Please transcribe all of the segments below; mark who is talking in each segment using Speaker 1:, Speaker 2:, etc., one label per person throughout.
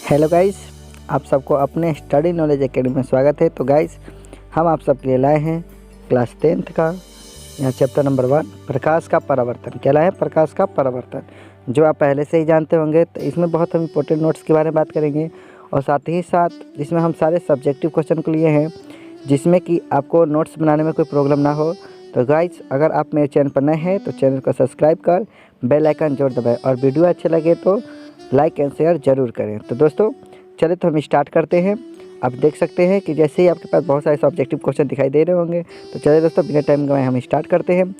Speaker 1: Hello guys, आप सबको अपने स्टडी नॉलेज एकेडमी में स्वागत है। तो गाइस, हम आप सबके लिए लाए हैं क्लास 10th का यहाँ चैप्टर नंबर 1 प्रकाश का परावर्तन। क्या लाए? प्रकाश का परावर्तन, जो आप पहले से ही जानते होंगे। तो इसमें बहुत हम इंपॉर्टेंट नोट्स के बारे में बात करेंगे और साथ ही साथ इसमें हम सारे सब्जेक्टिव क्वेश्चन को लिए हैं, जिसमें कि आपको नोट्स बनाने में कोई प्रॉब्लम ना हो। तो गाइस, अगर आप मेरे चैनल पर नए हैं तो चैनल को सब्सक्राइब कर बेल आइकन जरूर दबाएं और वीडियो अच्छे लगे तो लाइक एंड शेयर ज़रूर करें। तो दोस्तों चलिए, तो हम स्टार्ट करते हैं। आप देख सकते हैं कि जैसे ही आपके पास बहुत सारे सब्जेक्टिव क्वेश्चन दिखाई दे रहे होंगे। तो चलिए दोस्तों, बिना टाइम गवाए हम स्टार्ट करते हैं।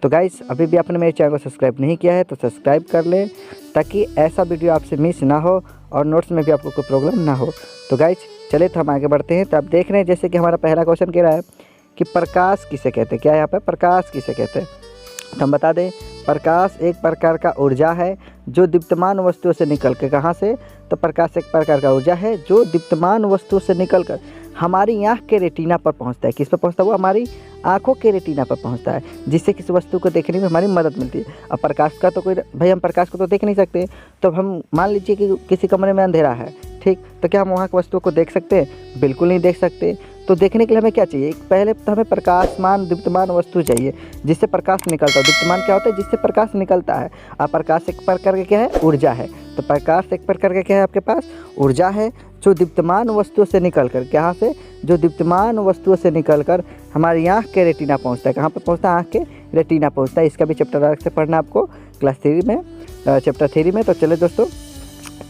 Speaker 1: तो गाइस, अभी भी आपने मेरे चैनल को सब्सक्राइब नहीं किया है तो सब्सक्राइब कर लें, ताकि ऐसा वीडियो आपसे मिस ना हो और नोट्स में भी आपको कोई प्रॉब्लम ना हो। तो गाइस चलिए, तो हम आगे बढ़ते हैं। तो आप देख रहे हैं जैसे कि हमारा पहला क्वेश्चन कह रहा है कि प्रकाश किसे कहते हैं। क्या यहाँ पर प्रकाश किसे कहते हैं? तो हम बता दें, प्रकाश एक प्रकार का ऊर्जा है जो दीप्तमान वस्तुओं से निकल के, कहाँ से? तो प्रकाश एक प्रकार का ऊर्जा है जो दीप्तमान वस्तुओं से निकलकर हमारी आँख के रेटिना पर पहुंचता है। किस पर पहुंचता है? वो हमारी आँखों के रेटिना पर पहुंचता है, जिससे किसी वस्तु को देखने में हमारी मदद मिलती है। अब प्रकाश का तो कोई, भाई हम प्रकाश को तो देख नहीं सकते। तो हम मान लीजिए कि किसी कमरे में अंधेरा है, ठीक, तो क्या हम वहाँ की वस्तुओं को देख सकते हैं? बिल्कुल नहीं देख सकते। तो देखने के लिए हमें क्या चाहिए? पहले तो हमें प्रकाशमान दीप्तमान वस्तु चाहिए जिससे प्रकाश निकलता है। दीप्तमान क्या होता है? जिससे प्रकाश निकलता है। और प्रकाश एक प्रकार का क्या है? ऊर्जा है। तो प्रकाश एक प्रकार का क्या है? आपके पास ऊर्जा है जो दीप्तमान वस्तुओं से निकलकर, कहाँ से? जो दीप्तमान वस्तुओं से निकलकर हमारी आँख के रेटिना पहुँचता है। कहाँ पर पहुँचता है? आँख के रेटिना पहुँचता है। इसका भी चैप्टर अलग से पढ़ना आपको क्लास 3 में, चैप्टर 3 में। तो चले दोस्तों,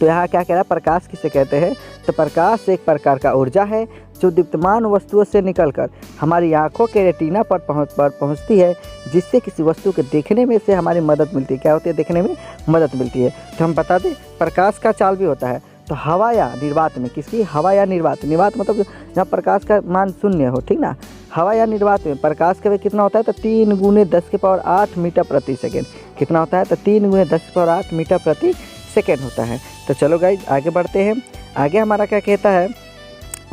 Speaker 1: तो यहाँ क्या कह रहा है? प्रकाश किसे कहते हैं? तो प्रकाश एक प्रकार का ऊर्जा है जो दीप्तमान वस्तुओं से निकलकर हमारी आँखों के रेटिना पर पहुँचती है, जिससे किसी वस्तु के देखने में से हमारी मदद मिलती है। क्या होती है? देखने में मदद मिलती है। तो हम बता दें, प्रकाश का चाल भी होता है। तो हवा या निर्वात में, किसकी? हवा या निर्वात। निर्वात मतलब जहाँ प्रकाश का मान शून्य हो, ठीक ना। हवा या निर्वात में प्रकाश का वेग कितना होता है? तो 3 × 10⁸ मीटर प्रति सेकेंड। कितना होता है? तो 3 × 10⁸ मीटर प्रति सेकेंड होता है। तो चलो गाइज, आगे बढ़ते हैं। आगे हमारा क्या कहता है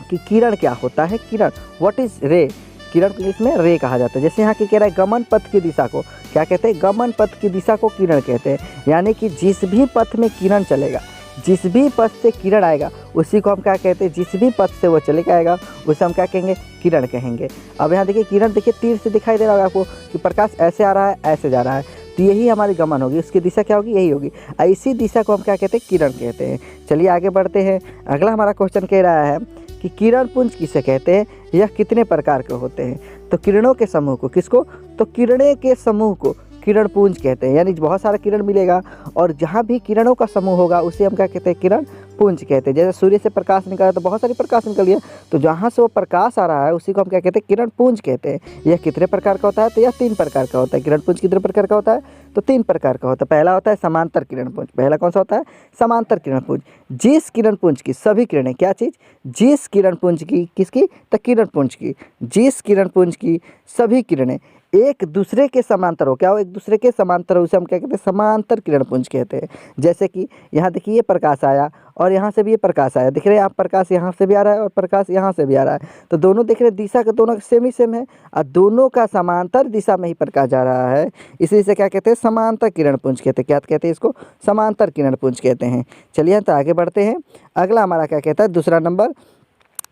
Speaker 1: कि किरण क्या होता है? किरण, व्हाट इज रे? किरण को इंग्लिश में रे कहा जाता है। जैसे यहाँ की कह रहा है गमन पथ की दिशा को क्या कहते हैं? गमन पथ की दिशा को किरण कहते हैं। यानी कि जिस भी पथ में किरण चलेगा, जिस भी पथ से किरण आएगा, उसी को हम क्या कहते हैं? जिस भी पथ से वो चले आएगा उसे हम क्या कहेंगे? किरण कहेंगे। अब यहाँ देखिए, किरण देखिए तीर से दिखाई दे रहा होगा आपको कि प्रकाश ऐसे आ रहा है, ऐसे जा रहा है। तो यही हमारी गमन होगी, उसकी दिशा क्या होगी? यही होगी। इसी दिशा को हम क्या कहते हैं? किरण कहते हैं। चलिए आगे बढ़ते हैं। अगला हमारा क्वेश्चन कह रहा है कि किरण पुंज किसे कहते हैं? यह कितने प्रकार के होते हैं? तो किरणों के समूह को, किसको? तो किरणें के समूह को किरण पुंज कहते हैं। यानी बहुत सारा किरण मिलेगा और जहाँ भी किरणों का समूह होगा उसे हम क्या कहते हैं? किरण पुंज कहते हैं। जैसे सूर्य से प्रकाश निकल रहा है तो बहुत सारी प्रकाश निकल गया, तो जहाँ से वो प्रकाश आ रहा है उसी को हम क्या कहते हैं? किरण पुंज कहते हैं। यह कितने प्रकार का होता है? तो यह 3 प्रकार का होता है। किरण पुंज कितने प्रकार का होता है? तो 3 प्रकार का होता है। पहला होता है समांतर किरण पुंज। पहला कौन सा होता है? समांतर किरण पुंज। जिस किरण पुंज की सभी किरणें, क्या चीज़? जिस किरण पुंज की, किसकी? तो किरण पुंज की। जिस किरण पुंज की सभी किरणें एक दूसरे के समांतर हो, क्या हो? एक दूसरे के समांतर हो, उसे हम क्या कहते हैं? समांतर किरण पुंज कहते हैं। जैसे कि यहाँ देखिए, ये प्रकाश आया और यहाँ से भी ये प्रकाश आया। दिख रहे हैं आप? प्रकाश यहाँ से भी आ रहा है और प्रकाश यहाँ से भी आ रहा है। तो दोनों देख रहे हैं, दिशा का दोनों सेम ही सेम है और दोनों का समांतर दिशा में ही प्रकाश जा रहा है। इसी से क्या कहते हैं? समांतर किरण पुंज कहते हैं। क्या कहते हैं इसको? समांतर किरण पुंज कहते हैं। चलिए तो आगे बढ़ते हैं। अगला हमारा क्या कहता है? दूसरा नंबर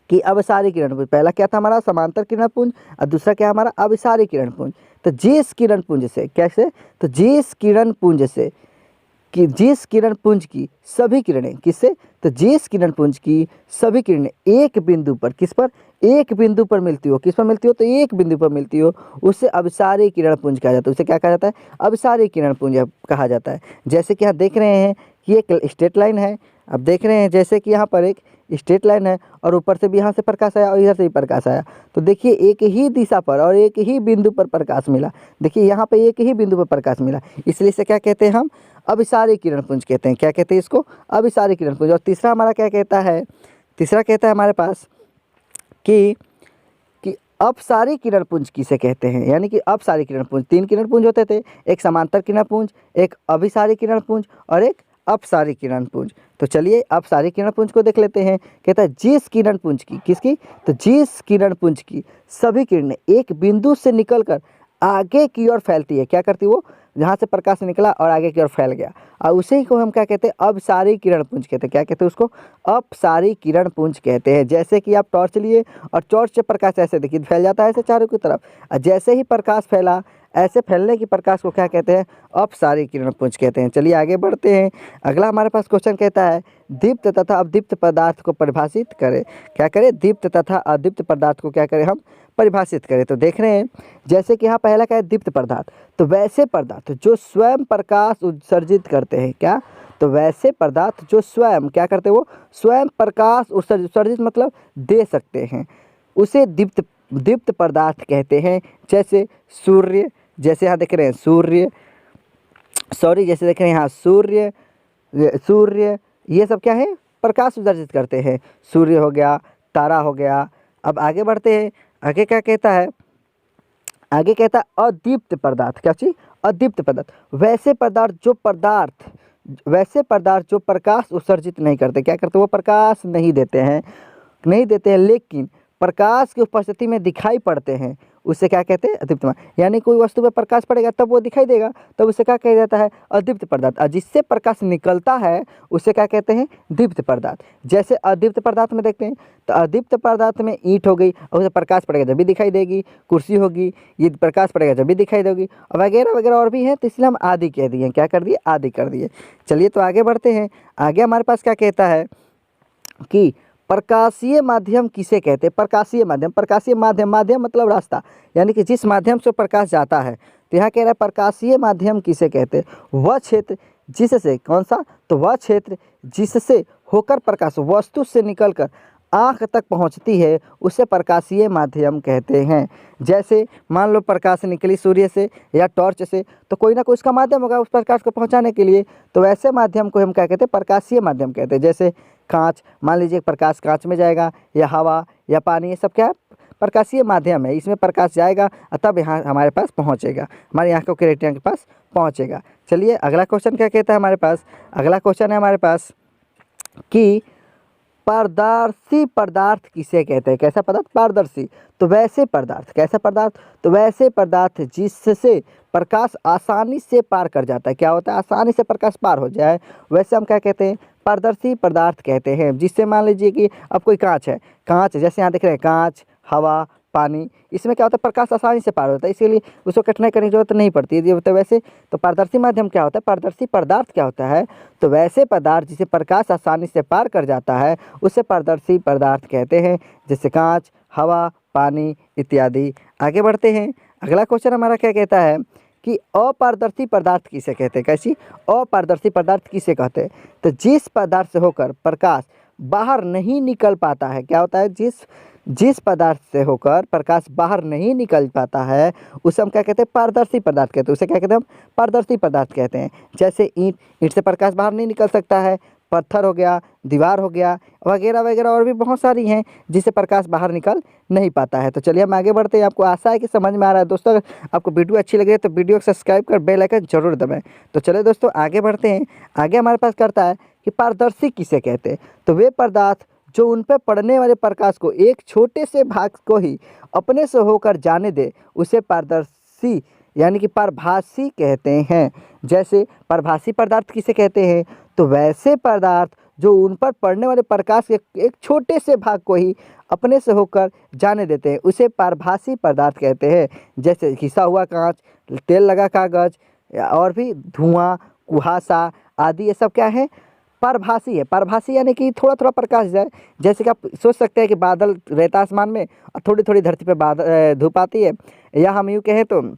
Speaker 1: कि अभिसारी किरण पुंज। पहला क्या था हमारा? समांतर किरण पुंज, और दूसरा क्या हमारा? अभिसारी किरण पुंज। तो जिस किरण पुंज से, कैसे? तो जिस किरण पुंज से, कि जिस किरण पुंज की सभी किरणें, किससे? तो जिस किरण पुंज की सभी किरणें एक बिंदु पर, किस पर? एक बिंदु पर मिलती हो। किस पर मिलती हो? तो एक बिंदु पर मिलती हो, उससे अभिसारी किरण पुंज कहा जाता है। उसे क्या कहा जाता है? अभिसारी किरण पुंज कहा जाता है। जैसे कि यहाँ देख रहे हैं कि एक स्ट्रेट लाइन है। अब देख रहे हैं जैसे कि यहाँ पर एक स्ट्रेट लाइन है और ऊपर से भी यहाँ से प्रकाश आया और इधर से भी प्रकाश आया। तो देखिए, एक ही दिशा पर और एक ही बिंदु पर प्रकाश मिला। देखिए यहाँ पे एक ही बिंदु पर प्रकाश मिला, इसलिए इसे क्या कहते हैं? हम अभिसारी किरण पुंज कहते हैं। क्या कहते हैं इसको? अभिसारी किरण पुंज। और तीसरा हमारा क्या कहता है? तीसरा कहता है हमारे पास कि अपसारी किरण पुंज किसे कहते हैं? यानी कि अपसारी किरण पुंज, 3 किरण पुंज होते थे, एक समांतर किरण पुंज, एक अभिसारी किरण पुंज और एक अपसारी किरण पुंज। तो चलिए अपसारी किरण पुंज को देख लेते हैं। कहता है जिस किरण पुंज की, किसकी? तो जिस किरण पुंज की सभी किरणें एक बिंदु से निकलकर आगे की ओर फैलती है। क्या करती है? वो जहाँ से प्रकाश निकला और आगे की ओर फैल गया, और उसी को हम क्या कहते हैं, अपसारी किरण पुंज कहते हैं। क्या कहते हैं उसको? अपसारी किरण पुंज कहते हैं। जैसे कि आप टॉर्च लिए और टॉर्च से प्रकाश ऐसे देखिए फैल जाता है ऐसे चारों की तरफ, और जैसे ही प्रकाश फैला ऐसे फैलने की प्रकाश को क्या कहते हैं? अपसारी किरण पुंज कहते हैं। चलिए आगे बढ़ते हैं। अगला हमारे पास क्वेश्चन कहता है दीप्त तथा अदीप्त पदार्थ को परिभाषित करें। क्या करें? दीप्त तथा अदीप्त पदार्थ को क्या करें हम? परिभाषित करें। तो देख रहे हैं जैसे कि यहाँ पहला क्या है? दीप्त पदार्थ। तो वैसे पदार्थ जो स्वयं प्रकाश उत्सर्जित करते हैं। क्या? तो वैसे पदार्थ जो स्वयं क्या करते हैं? वो स्वयं प्रकाश उत्सर्जित मतलब दे सकते हैं, उसे दीप्त दीप्त पदार्थ कहते हैं। जैसे सूर्य, जैसे यहाँ देख रहे हैं सूर्य, सॉरी जैसे देख रहे हैं यहाँ सूर्य, ये सब क्या है? प्रकाश उत्सर्जित करते हैं। सूर्य हो गया, तारा हो गया। अब आगे बढ़ते हैं। आगे क्या कहता है? आगे कहता है अदीप्त पदार्थ। क्या चीज? अदीप्त पदार्थ वैसे पदार्थ जो प्रकाश उत्सर्जित नहीं करते। क्या करते? वो प्रकाश नहीं देते हैं लेकिन प्रकाश की उपस्थिति में दिखाई पड़ते हैं, उसे क्या कहते हैं? अदीप्त पदार्थ। यानी कोई वस्तु पर प्रकाश पड़ेगा तब वो दिखाई देगा, तब उसे क्या कहा जाता है? अदीप्त पदार्थ। और जिससे प्रकाश निकलता है उसे क्या कहते हैं? दीप्त पदार्थ। जैसे अदीप्त पदार्थ में देखते हैं तो अदीप्त पदार्थ में ईंट हो गई और उसे प्रकाश पड़ेगा जब भी दिखाई देगी, कुर्सी होगी ये प्रकाश पड़ेगा जब भी दिखाई देगी, वगैरह वगैरह और भी है, तो इसलिए हम आदि कह दिए। क्या कर दिए? आदि कर दिए। चलिए तो आगे बढ़ते हैं। आगे हमारे पास क्या कहता है कि प्रकाशीय माध्यम किसे कहते हैं? प्रकाशीय माध्यम मतलब रास्ता, यानी कि जिस माध्यम से प्रकाश जाता है। तो यहाँ कह रहा है प्रकाशीय माध्यम किसे कहते हैं? वह क्षेत्र जिससे, कौन सा? तो वह क्षेत्र जिससे होकर प्रकाश वस्तु से निकलकर आँख तक पहुँचती है उसे प्रकाशीय माध्यम कहते हैं। जैसे मान लो प्रकाश निकली सूर्य से या टॉर्च से, तो कोई ना कोई उसका माध्यम होगा उस प्रकाश को पहुँचाने के लिए, तो वैसे माध्यम को हम क्या कहते हैं? प्रकाशीय माध्यम कहते हैं। जैसे कांच, मान लीजिए प्रकाश कांच में जाएगा, या हवा या पानी, ये सब क्या है? प्रकाशीय माध्यम है। इसमें प्रकाश जाएगा और तब यहाँ हमारे पास पहुँचेगा, हमारी आँखों के रेटिना के पास पहुँचेगा। चलिए अगला क्वेश्चन क्या कहता है हमारे पास? अगला क्वेश्चन है हमारे पास कि पारदर्शी पदार्थ किसे कहते हैं? कैसा पदार्थ? पारदर्शी। तो वैसे पदार्थ, कैसा पदार्थ? तो वैसे पदार्थ जिससे प्रकाश आसानी से पार कर जाता है। क्या होता है? आसानी से प्रकाश पार हो जाए, वैसे हम क्या कहते हैं? पारदर्शी पदार्थ कहते हैं। जिससे मान लीजिए कि अब कोई कांच है, कांच जैसे यहाँ देख रहे हैं, कांच, हवा, पानी, इसमें क्या होता है? प्रकाश आसानी से पार होता है, इसीलिए उसको कठिनाई करने की जरूरत नहीं पड़ती है। ये होता है वैसे। तो पारदर्शी माध्यम क्या होता है? पारदर्शी पदार्थ क्या होता है? तो वैसे पदार्थ जिसे प्रकाश आसानी से पार कर जाता है उसे पारदर्शी पदार्थ कहते हैं, जैसे कांच, हवा, पानी इत्यादि। आगे बढ़ते हैं। अगला क्वेश्चन हमारा क्या कहता है कि अपारदर्शी पदार्थ किसे कहते हैं? कैसी? अपारदर्शी पदार्थ किसे कहते हैं? तो जिस पदार्थ से होकर प्रकाश बाहर नहीं निकल पाता है। क्या होता है? जिस पदार्थ से होकर प्रकाश बाहर नहीं निकल पाता है उसे हम क्या कहते हैं? पारदर्शी पदार्थ कहते हैं। उसे क्या कहते हैं हम? पारदर्शी पदार्थ कहते हैं। जैसे ईंट से प्रकाश बाहर नहीं निकल सकता है, पत्थर हो गया, दीवार हो गया, वगैरह वगैरह और भी बहुत सारी हैं जिससे प्रकाश बाहर निकल नहीं पाता है। तो चलिए हम आगे बढ़ते हैं। आपको आशा है कि समझ में आ रहा है। दोस्तों अगर आपको वीडियो अच्छी लगे तो वीडियो को सब्सक्राइब कर बेल आइकन जरूर दबाएं। तो चलिए दोस्तों आगे बढ़ते हैं। आगे हमारे पास करता है कि पारदर्शी किसे कहते हैं? तो वे पदार्थ जो उन पर पड़ने वाले प्रकाश को एक छोटे से भाग को ही अपने से होकर जाने दे उसे पारदर्शी यानी कि पारभासी कहते हैं। जैसे पारभासी पदार्थ किसे कहते हैं? तो वैसे पदार्थ जो उन पर पड़ने वाले प्रकाश के एक छोटे से भाग को ही अपने से होकर जाने देते हैं उसे पारभासी पदार्थ कहते हैं। जैसे घिसा हुआ कांच, तेल लगा कागज और भी धुआं, कुहासा आदि, ये सब क्या है? पारभासी है। पारभासी यानी कि थोड़ा थोड़ा प्रकाश जाए। जैसे कि आप सोच सकते हैं कि बादल रहता आसमान में और थोड़ी थोड़ी धरती पे बादल धूप आती है, या हम यूँ कहें तो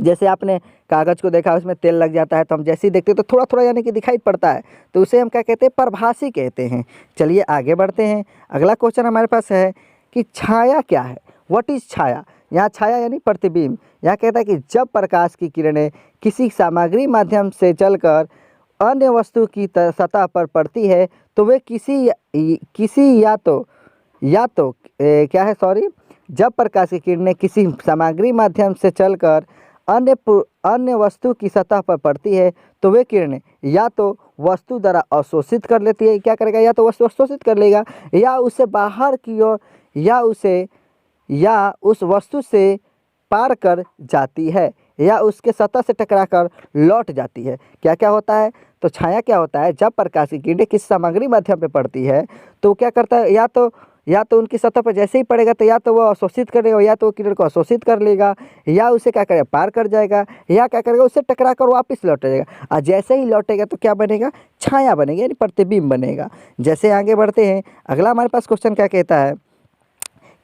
Speaker 1: जैसे आपने कागज़ को देखा उसमें तेल लग जाता है तो हम जैसे ही देखते हैं तो थोड़ा थोड़ा यानी कि दिखाई पड़ता है, तो उसे हम क्या कहते हैं? पारभासी कहते हैं। चलिए आगे बढ़ते हैं। अगला क्वेश्चन हमारे पास है कि छाया क्या है? व्हाट इज़ छाया? यहाँ छाया यानी प्रतिबिंब। यहाँ कहता है कि जब प्रकाश की किरणें किसी सामग्री माध्यम से चलकर अन्य वस्तु की सतह पर पड़ती है तो वे जब प्रकाश की किरणें किसी सामग्री माध्यम से चलकर अन्य वस्तु की सतह पर पड़ती है तो वे किरणें या तो वस्तु द्वारा अवशोषित कर लेती है। क्या करेगा? या तो वस्तु अवशोषित कर लेगा, या उसे बाहर की ओर या उस वस्तु से पार कर जाती है। या उसके सतह से टकराकर लौट जाती है। क्या क्या होता है? तो छाया क्या होता है? जब प्रकाश की किरणें किसी सामग्री माध्यम पे पड़ती है तो क्या करता है, या तो उनकी सतह पर जैसे ही पड़ेगा तो या तो वो अवशोषित करेगा, या तो किरण को अवशोषित कर लेगा, या उसे क्या करेगा, पार कर जाएगा, या क्या करेगा, उससे टकरा कर वापस लौट जाएगा। और जैसे ही लौटेगा तो क्या बनेगा? छाया बनेगा, यानी प्रतिबिंब बनेगा। जैसे आगे बढ़ते हैं, अगला हमारे पास क्वेश्चन क्या कहता है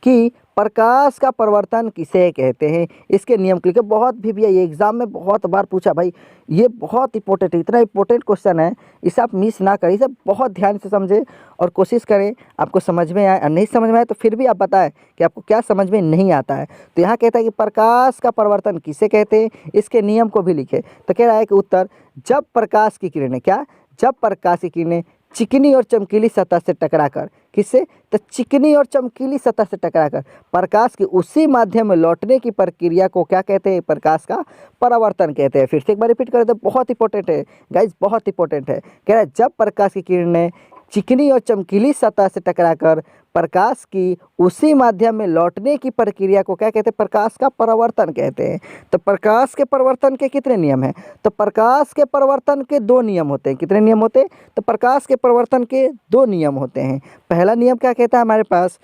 Speaker 1: कि प्रकाश का परावर्तन किसे कहते हैं? इसके नियम को लिखे। बहुत भी भैया ये एग्जाम में बहुत बार पूछा भाई, ये बहुत इंपॉर्टेंट है, इतना इंपॉर्टेंट क्वेश्चन है, इसे आप मिस ना करें, इसे बहुत ध्यान से समझें और कोशिश करें आपको समझ में आए। और नहीं समझ में आए तो फिर भी आप बताएं कि आपको क्या समझ में नहीं आता है। तो यहाँ कहता है कि प्रकाश का परावर्तन किसे कहते हैं, इसके नियम को भी लिखे। तो कह रहा है कि उत्तर, जब प्रकाश की किरणें जब प्रकाश की किरणें चिकनी और चमकीली सतह से टकराकर, किससे? तो चिकनी और चमकीली सतह से टकराकर प्रकाश की उसी माध्यम में लौटने की प्रक्रिया को क्या कहते हैं? प्रकाश का परावर्तन कहते हैं। फिर से एक बार रिपीट कर दे, बहुत इंपॉर्टेंट है गाइज, बहुत इंपॉर्टेंट है। कह रहा है जब प्रकाश की किरणें चिकनी और चमकीली सतह से टकराकर प्रकाश की उसी माध्यम में लौटने की प्रक्रिया को क्या कहते हैं? प्रकाश का परावर्तन कहते हैं। तो प्रकाश के परावर्तन के कितने नियम हैं? तो प्रकाश के परावर्तन के 2 नियम होते हैं। कितने नियम होते हैं? तो प्रकाश के परावर्तन के 2 नियम होते हैं। पहला नियम क्या कहता है हमारे पास?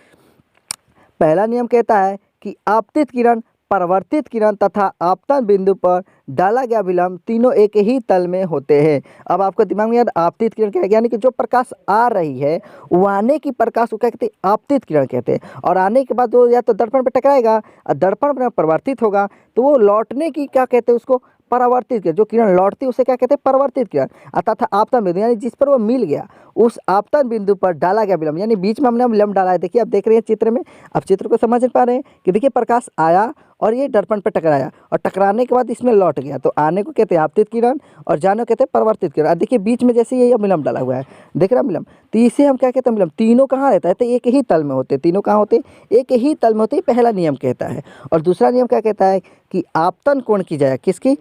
Speaker 1: पहला नियम कहता है कि आपतित किरण, परावर्तित किरण तथा आपतन बिंदु पर डाला गया विलंब तीनों एक ही तल में होते हैं। अब आपको दिमाग में याद, आपतित किरण क्या है? यानी कि जो प्रकाश आ रही है वो आने की प्रकाश को क्या कहते हैं? आपतित किरण कहते हैं। और आने के बाद वो या तो दर्पण पर टकराएगा और दर्पण पर परावर्तित होगा तो वो लौटने की क्या कहते हैं? उसको परावर्तित किरण। जो किरण लौटती है उसे क्या कहते हैं? परावर्तित किरण। तथा आपतन बिंदु, यानी जिस पर वो मिल गया उस आपतन बिंदु पर डाला गया विलंब, यानी बीच में हमने विलंब डाला है। देखिए आप देख रहे हैं चित्र में, आप चित्र को समझ पा रहे हैं कि देखिए प्रकाश आया और ये दर्पण पर टकराया और टकराने के बाद इसमें लौट गया, तो आने को कहते हैं आपतित किरण और जाने को कहते हैं परावर्तित किरण। देखिए बीच में जैसे ये विलंब डाला हुआ है, देख रहे हैं विलंब, तो इसे हम क्या कहते हैं? विलंब। तीनों कहाँ रहता है? तो एक ही तल में होते हैं। तीनों कहाँ होते हैं? एक ही तल में होते हैं। पहला नियम कहता है। और दूसरा नियम क्या कहता है कि आपतन कोण की जाए, किसकी?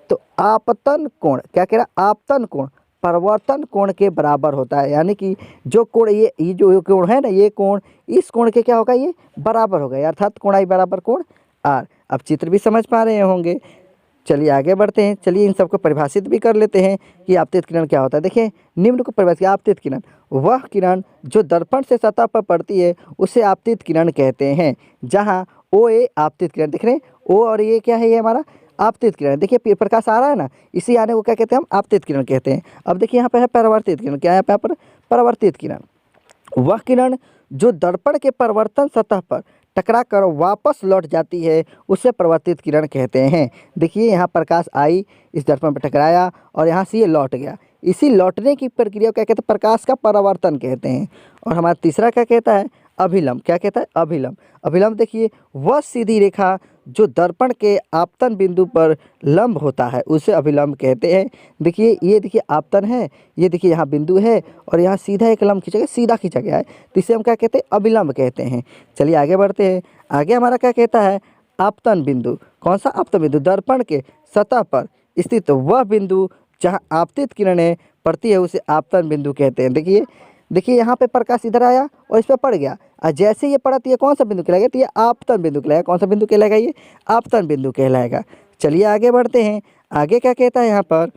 Speaker 1: तो आपतन कोण क्या कह रहा है? आपतन कोण परावर्तन कोण के बराबर होता है। यानी कि जो कोण ये जो कोण है ना, ये कोण इस कोण के क्या होगा? ये बराबर होगा, अर्थात कोणाई बराबर कोण आर। अब चित्र भी समझ पा रहे होंगे। चलिए आगे बढ़ते हैं। चलिए इन सबको परिभाषित भी कर लेते हैं कि आपतित किरण क्या होता है। देखिए निम्न को परिभाषित, आपतित किरण वह किरण जो दर्पण से सतह पर पड़ती है उसे आपतित किरण कहते हैं। जहाँ ओ ए आपतित किरण, देख रहे हैं ओ और ये क्या है? ये हमारा आपतित किरण। देखिए प्रकाश आ रहा है ना, इसी आने को क्या कहते हैं? हम आपतित किरण कहते हैं। अब देखिए यहाँ पर है परावर्तित किरण। क्या है यहाँ पर? परावर्तित किरण वह किरण जो दर्पण के परावर्तन सतह पर टकरा कर वापस लौट जाती है उसे परावर्तित किरण कहते हैं। देखिए यहाँ प्रकाश आई, इस दर्पण पर टकराया और यहाँ से ये लौट गया, इसी लौटने की प्रक्रिया को क्या कहते हैं? प्रकाश का परावर्तन कहते हैं। और हमारा तीसरा क्या कहता है? अभिलंब। क्या कहता है? अभिलंब। अभिलंब देखिए वह सीधी रेखा जो दर्पण के आपतन बिंदु पर लंब होता है उसे अभिलंब कहते हैं। देखिए ये देखिए आपतन है, ये देखिए यहाँ बिंदु है और यहाँ सीधा एक लंब खींचा गया, सीधा खींचा गया है, तो इसे हम क्या कहते हैं? अभिलंब कहते हैं। चलिए आगे बढ़ते हैं। आगे हमारा क्या कहता है? आपतन बिंदु। कौन सा आपतन बिंदु? दर्पण के सतह पर स्थित वह बिंदु जहाँ आपतित किरणें पड़ती है उसे आपतन बिंदु कहते हैं। देखिए यहाँ पे प्रकाश इधर आया और इस पर पड़ गया और जैसे ये पड़ा तो ये कौन सा बिंदु कहलाएगा? तो ये आपतन बिंदु कहलाएगा। कौन सा बिंदु कहलाएगा? ये आपतन बिंदु कहलाएगा। चलिए आगे बढ़ते हैं। आगे क्या कहता है यहाँ पर?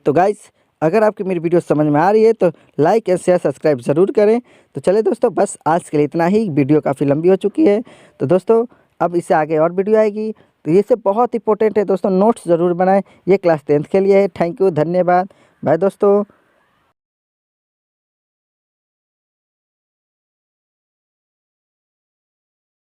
Speaker 1: तो गाइस अगर आपकी मेरी वीडियो समझ में आ रही है तो लाइक एंड शेयर सब्सक्राइब ज़रूर करें। तो चलिए दोस्तों बस आज के लिए इतना ही, वीडियो काफ़ी लंबी हो चुकी है। तो दोस्तों अब इससे आगे और वीडियो आएगी, तो ये सब बहुत इंपॉर्टेंट है दोस्तों, नोट्स ज़रूर बनाएं। ये क्लास 10th के लिए है। थैंक यू, धन्यवाद, बाय दोस्तों।